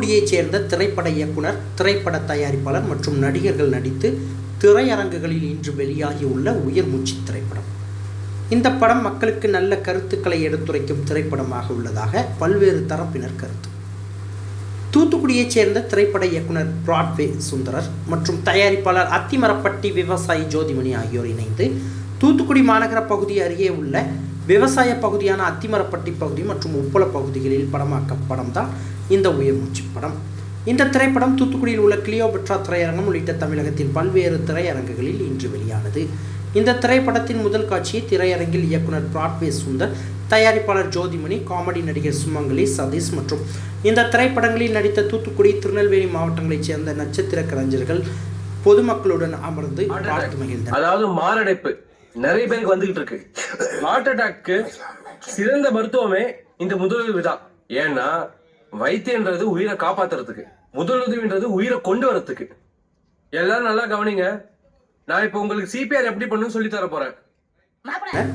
தூத்துக்குடியைச் சேர்ந்த திரைப்பட இயக்குனர், திரைப்பட தயாரிப்பாளர் மற்றும் நடிகர்கள் நடித்து திரையரங்குகளில் இன்று வெளியாகியுள்ள உயிர்மூச்சு திரைப்படம். இந்த படம் மக்களுக்கு நல்ல கருத்துக்களை எடுத்துரைக்கும் திரைப்படமாக உள்ளதாக பல்வேறு தரப்பினர் கருத்து. தூத்துக்குடியைச் சேர்ந்த திரைப்பட இயக்குனர் பிராட்வே சுந்தரர் மற்றும் தயாரிப்பாளர் அத்திமரப்பட்டி விவசாயி ஜோதிமணி ஆகியோர் இணைந்து தூத்துக்குடி மாநகர பகுதி அருகே உள்ள விவசாய பகுதியான அத்திமரப்பட்டி பகுதி மற்றும் உப்பள பகுதிகளில் படமாக்க படம் தான் இந்த உயிர்மூச்சு படம். இந்த திரைப்படம் தூத்துக்குடியில் உள்ள கிளியோபெட்ரா திரையரங்கம் உள்ளிட்ட தமிழகத்தின் பல்வேறு திரையரங்குகளில் இன்று வெளியானது. இந்த திரைப்படத்தின் முதல் காட்சியை திரையரங்கில் இயக்குனர் பிராட்வே சுந்தர், தயாரிப்பாளர் ஜோதிமணி, காமெடி நடிகர் சுமங்கலி, சதீஷ் மற்றும் இந்த திரைப்படங்களில் நடித்த தூத்துக்குடி, திருநெல்வேலி மாவட்டங்களைச் சேர்ந்த நட்சத்திர கலைஞர்கள் பொதுமக்களுடன் அமர்ந்து பார்த்து மகிழ்ந்தனர். அதாவது மாரடைப்பு நிறைய பேருக்கு வந்துகிட்டு இருக்கு. ஹார்ட் அட்டாக்கு சிறந்த மருத்துவமே இந்த முதலுதவி தான். ஏன்னா வைத்தியன்றது உயிரை காப்பாத்துறதுக்கு, முதலுதவின்றது உயிரை கொண்டு வரதுக்கு. எல்லாரும் நல்லா கவனிங்க. நான் இப்ப உங்களுக்கு சிபிஆர் எப்படி பண்ணணும்னு சொல்லி தர போறேன்.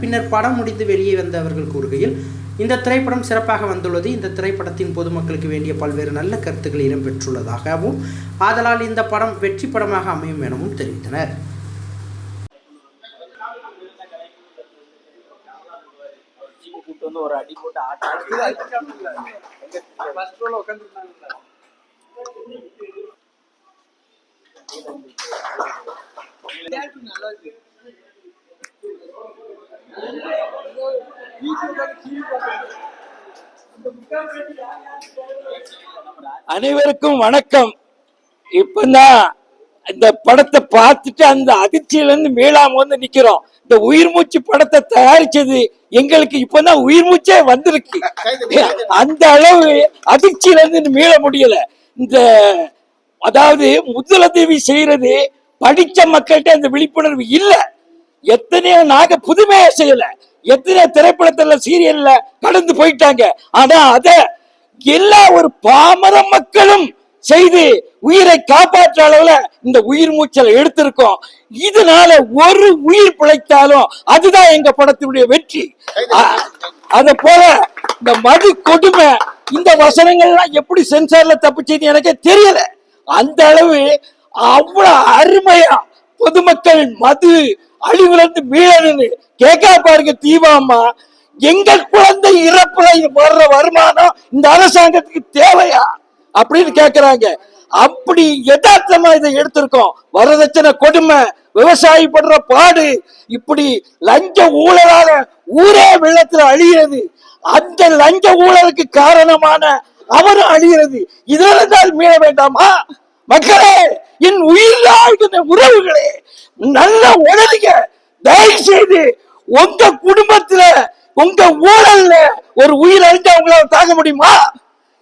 பின்னர் படம் முடிந்து வெளியே வந்தவர்கள் கூறுகையில், இந்த திரைப்படம் சிறப்பாக வந்துள்ளது. இந்த திரைப்படத்தின் பொதுமக்களுக்கு வேண்டிய பல்வேறு நல்ல கருத்துக்கள் இடம்பெற்றுள்ளதாகவும், ஆதலால் இந்த படம் வெற்றி படமாக அமையும் எனவும் தெரிவித்தனர். ஒரு அடி போட்டு அனைவருக்கும் வணக்கம். இப்பதான் இந்த படத்தை பார்த்துட்டு அந்த அதிர்ச்சியில இருந்து மீளாம வந்து நிக்கிறோம். இந்த உயிர் மூச்சு படத்தை தயாரிச்சது எங்களுக்கு இப்பதான் உயிர் மூச்சே வந்திருக்கு. அந்த அளவு அதிர்ச்சியில இருந்து மீள முடியல. இந்த அதாவது முதலுதவி செய்யறது படிச்ச மக்கள்கிட்ட அந்த விழிப்புணர்வு இல்ல. எத்தனையோ நாங்க புதுமையா செய்யல, எத்தனையோ திரைப்படத்துல சீரியல்ல கடந்து போயிட்டாங்க. ஆனா அத எல்லா ஒரு பாமர மக்களும் செய்து உயிரை காப்பாற்ற அளவுல இந்த உயிர் மூச்சலை எடுத்திருக்கோம். இதனால ஒரு உயிர் பிழைத்தாலும் அதுதான் எங்க படத்தினுடைய வெற்றி. அத போல இந்த மது கொடுமை, இந்த வசனங்கள்லாம் எப்படி சென்சார்ல தப்பிச்சது எனக்கே தெரியல. அந்த அளவு அவ்வளவு அருமையா பொதுமக்கள் மது அழிவுல இருந்து மீளணும்னு கேட்கா பாருங்க. தீவாமா, எங்கள் குழந்தை இறப்புல வர்ற வருமானம் இந்த அரசாங்கத்துக்கு தேவையா அப்படின்னு கேக்குறாங்க. அப்படி யதார்த்தமா இதை எடுத்திருக்கோம். வரதட்சணை கொடுமை, விவசாயி படுற பாடு, இப்படி லஞ்ச ஊழலால ஊரே வெள்ளத்துல அழிகிறது. அந்த லஞ்ச ஊழலுக்கு காரணமான அவரும் அழிகிறது. இதனால் மீள வேண்டாமா? மக்களே, என் உயிர் உறவுகளே, நல்ல உணர்வுங்க. தயவு செய்து உங்க குடும்பத்துல உங்க ஊழல்ல ஒரு உயிர் அழிஞ்சா உங்களால தாங்க முடியுமா?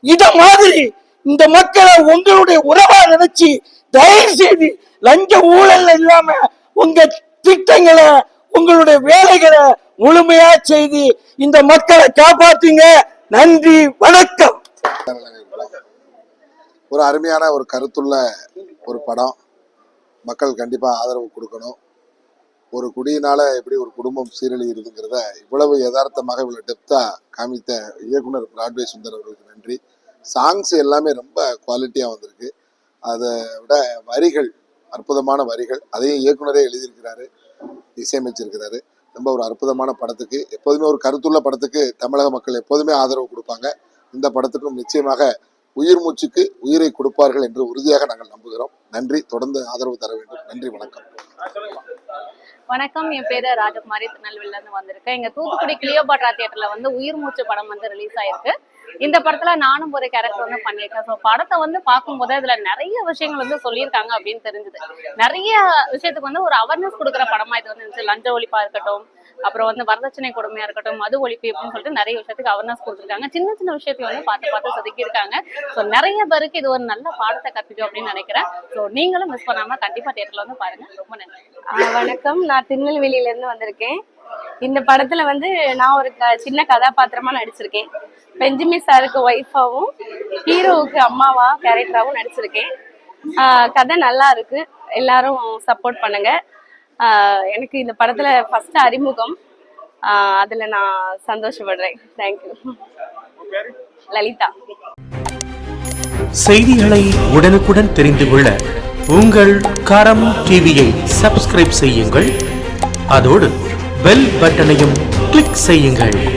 இத மாதிரி இந்த மக்களை உங்களுடைய உறவா நினைச்சு தயவு செய்து லஞ்ச ஊழல் இல்லாம உங்க திட்டங்களை, உங்களுடைய வேலைகளை முழுமையா செய்து இந்த மக்களை காப்பாத்துங்க. நன்றி, வணக்கம். ஒரு அருமையான ஒரு கருத்துள்ள ஒரு படம். மக்கள் கண்டிப்பா ஆதரவு கொடுக்கணும். ஒரு குடியினால எப்படி ஒரு குடும்பம் சீரழிகிறதுங்கிறத இவ்வளவு யதார்த்தமாக இவ்வளவு டெப்தா காமித்த இயக்குனர் பிராட்வே சுந்தர் அவர்களுக்கு நன்றி. சாங்ஸ் எல்லாமே ரொம்ப குவாலிட்டியாக வந்திருக்கு. அதை விட வரிகள், அற்புதமான வரிகள், அதையும் இயக்குனரே எழுதியிருக்கிறாரு, இசையமைச்சிருக்கிறாரு. ரொம்ப ஒரு அற்புதமான படத்துக்கு, எப்போதுமே ஒரு கருத்துள்ள படத்துக்கு தமிழக மக்கள் எப்போதுமே ஆதரவு கொடுப்பாங்க. இந்த படத்துக்கும் நிச்சயமாக உயிர் மூச்சுக்கு உயிரை கொடுப்பார்கள் என்று உறுதியாக நாங்கள் நம்புகிறோம். நன்றி, தொடர்ந்து ஆதரவு தர வேண்டும். நன்றி, வணக்கம். வணக்கம், என் பேரு ராஜகுமாரி, திருநெல்வேலில இருந்து வந்திருக்கேன். எங்க தூத்துக்குடி கிளியோபாட்ரா தியேட்டர்ல வந்து உயிர் மூச்சு படம் வந்து ரிலீஸ் ஆயிருக்கு. இந்த படத்துல நானும் ஒரு கேரக்டர் வந்து பண்ணியிருக்கேன். ஸோ படத்தை வந்து பார்க்கும்போது அதுல நிறைய விஷயங்கள் வந்து சொல்லியிருக்காங்க அப்படின்னு தெரிஞ்சுது. நிறைய விஷயத்துக்கு வந்து ஒரு அவேர்னஸ் கொடுக்குற படமா இது வந்து லஞ்ச ஒழிப்பா இருக்கட்டும், அப்புறம் வந்து வரதட்சணை கொடுமையா இருக்கட்டும், மது ஒழிப்பு அப்படின்னு சொல்லிட்டு நிறைய விஷயத்துக்கு அவேர்னஸ் கொடுத்துருக்காங்க. சின்ன சின்ன விஷயத்தையும் வந்து பார்த்து செதுக்கியிருக்காங்க. ஸோ நிறைய பேருக்கு இது ஒரு நல்ல பாடத்தை கற்பிக்கும் அப்படின்னு நினைக்கிறேன். ஸோ நீங்களும் மிஸ் பண்ணாம கண்டிப்பா தியேட்டர்ல வந்து பாருங்க. ரொம்ப நன்றி. வணக்கம், நான் திருநெல்வேலியில இருந்து வந்திருக்கேன். இந்த படத்துல வந்து நான் ஒரு சின்ன கதாபாத்திரமா நடிச்சிருக்கேன். பெஞ்சமின் சாருக்கு ஒய்ஃபாவும் ஹீரோவுக்கு அம்மாவா கேரக்டராகவும் நடிச்சிருக்கேன். கதை நல்லா இருக்கு, எல்லாரும் சப்போர்ட் பண்ணுங்க. எனக்கு இந்த படத்துல ஃபர்ஸ்ட் அறிமுகம், அதுல நான் சந்தோஷப்படுறேன். தேங்க்யூ. லலிதா. செய்திகளை உடனுக்குடன் தெரிந்து கொள்ள உங்கள் கரம் டிவியை சப்ஸ்கிரைப் செய்யுங்கள். அதோடு பெல் பட்டனையும் கிளிக் செய்யுங்கள்.